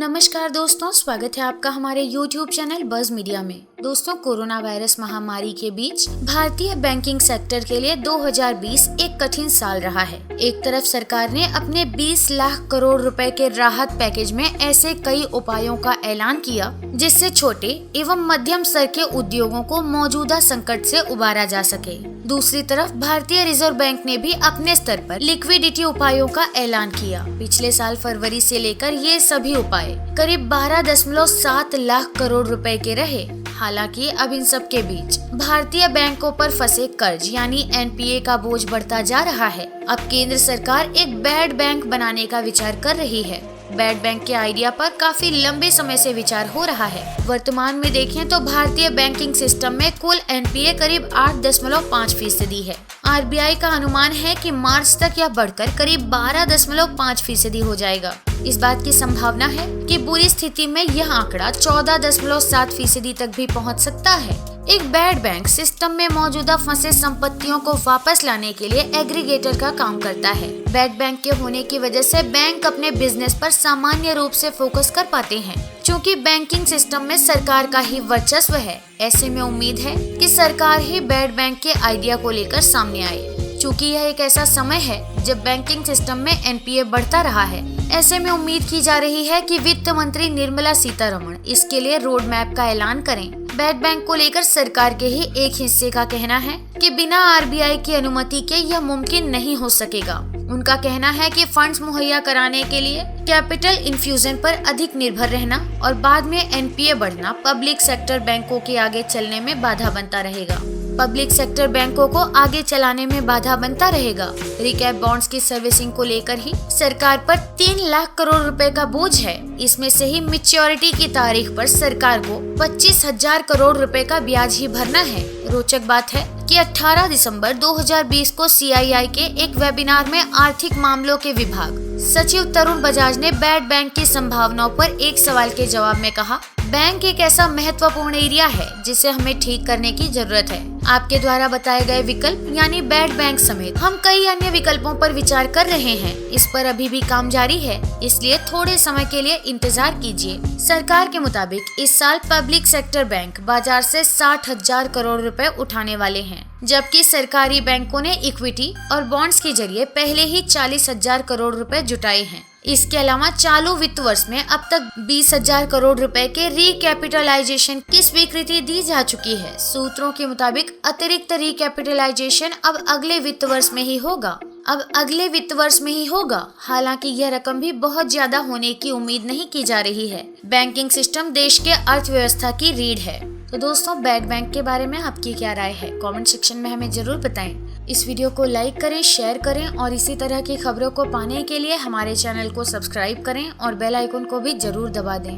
नमस्कार दोस्तों, स्वागत है आपका हमारे YouTube चैनल बज़ मीडिया में। दोस्तों, कोरोना वायरस महामारी के बीच भारतीय बैंकिंग सेक्टर के लिए 2020 एक कठिन साल रहा है। एक तरफ सरकार ने अपने 20 लाख करोड़ रुपए के राहत पैकेज में ऐसे कई उपायों का ऐलान किया जिससे छोटे एवं मध्यम स्तर के उद्योगों को मौजूदा संकट से उबारा जा सके। दूसरी तरफ भारतीय रिजर्व बैंक ने भी अपने स्तर पर लिक्विडिटी उपायों का ऐलान किया। पिछले साल फरवरी से लेकर ये सभी उपाय करीब 12.7 लाख करोड़ रुपए के रहे। हालांकि अब इन सब के बीच भारतीय बैंकों पर फंसे कर्ज यानी एनपीए का बोझ बढ़ता जा रहा है। अब केंद्र सरकार एक बैड बैंक बनाने का विचार कर रही है। बैड बैंक के आइडिया पर काफी लंबे समय से विचार हो रहा है। वर्तमान में देखें तो भारतीय बैंकिंग सिस्टम में कुल एनपीए करीब 8.5% है। आरबीआई का अनुमान है कि मार्च तक यह बढ़कर करीब 12.5% हो जाएगा। इस बात की संभावना है कि बुरी स्थिति में यह आंकड़ा 14.7% तक भी पहुंच सकता है। एक बैड बैंक सिस्टम में मौजूदा फंसे संपत्तियों को वापस लाने के लिए एग्रीगेटर का काम करता है। बैड बैंक के होने की वजह से बैंक अपने बिजनेस पर सामान्य रूप से फोकस कर पाते हैं। क्योंकि बैंकिंग सिस्टम में सरकार का ही वर्चस्व है, ऐसे में उम्मीद है कि सरकार ही बैड बैंक के आइडिया को लेकर सामने आए। चूँकि यह एक ऐसा समय है जब बैंकिंग सिस्टम में एनपीए बढ़ता रहा है, ऐसे में उम्मीद की जा रही है कि वित्त मंत्री निर्मला सीतारमण इसके लिए रोड मैप का ऐलान करें। बैड बैंक को लेकर सरकार के ही एक हिस्से का कहना है कि बिना आरबीआई की अनुमति के यह मुमकिन नहीं हो सकेगा। उनका कहना है कि फंड्स मुहैया कराने के लिए कैपिटल इन्फ्यूजन पर अधिक निर्भर रहना और बाद में एनपीए बढ़ना पब्लिक सेक्टर बैंकों के आगे चलने में बाधा बनता रहेगा। पब्लिक सेक्टर बैंकों को आगे चलाने में बाधा बनता रहेगा। रिकैप बॉन्ड्स की सर्विसिंग को लेकर ही सरकार पर 3 लाख करोड़ रुपए का बोझ है। इसमें से ही मैच्योरिटी की तारीख पर सरकार को 25,000 करोड़ रुपए का ब्याज ही भरना है। रोचक बात है कि 18 दिसंबर 2020 को सीआईआई के एक वेबिनार में आर्थिक मामलों के विभाग सचिव तरुण बजाज ने बैड बैंक की संभावनाओं पर एक सवाल के जवाब में कहा, बैंक एक ऐसा महत्वपूर्ण एरिया है जिसे हमें ठीक करने की जरूरत है। आपके द्वारा बताए गए विकल्प यानी बैड बैंक समेत हम कई अन्य विकल्पों पर विचार कर रहे हैं। इस पर अभी भी काम जारी है, इसलिए थोड़े समय के लिए इंतजार कीजिए। सरकार के मुताबिक इस साल पब्लिक सेक्टर बैंक बाजार से 60,000 करोड़ रुपए उठाने वाले हैं, जबकि सरकारी बैंकों ने इक्विटी और बॉन्ड्स के जरिए पहले ही 40,000 करोड़ रुपए जुटाए हैं। इसके अलावा चालू वित्त वर्ष में अब तक 20,000 करोड़ रुपए के रिकैपिटलाइजेशन की स्वीकृति दी जा चुकी है। सूत्रों के मुताबिक अतिरिक्त रिकैपिटलाइजेशन अब अगले वित्त वर्ष में ही होगा। हालांकि यह रकम भी बहुत ज्यादा होने की उम्मीद नहीं की जा रही है। बैंकिंग सिस्टम देश के अर्थव्यवस्था की रीढ़ है। तो दोस्तों, बैड बैंक के बारे में आपकी क्या राय है? कमेंट सेक्शन में हमें जरूर बताएं। इस वीडियो को लाइक करें, शेयर करें और इसी तरह की खबरों को पाने के लिए हमारे चैनल को सब्सक्राइब करें और बेल आइकन को भी जरूर दबा दें।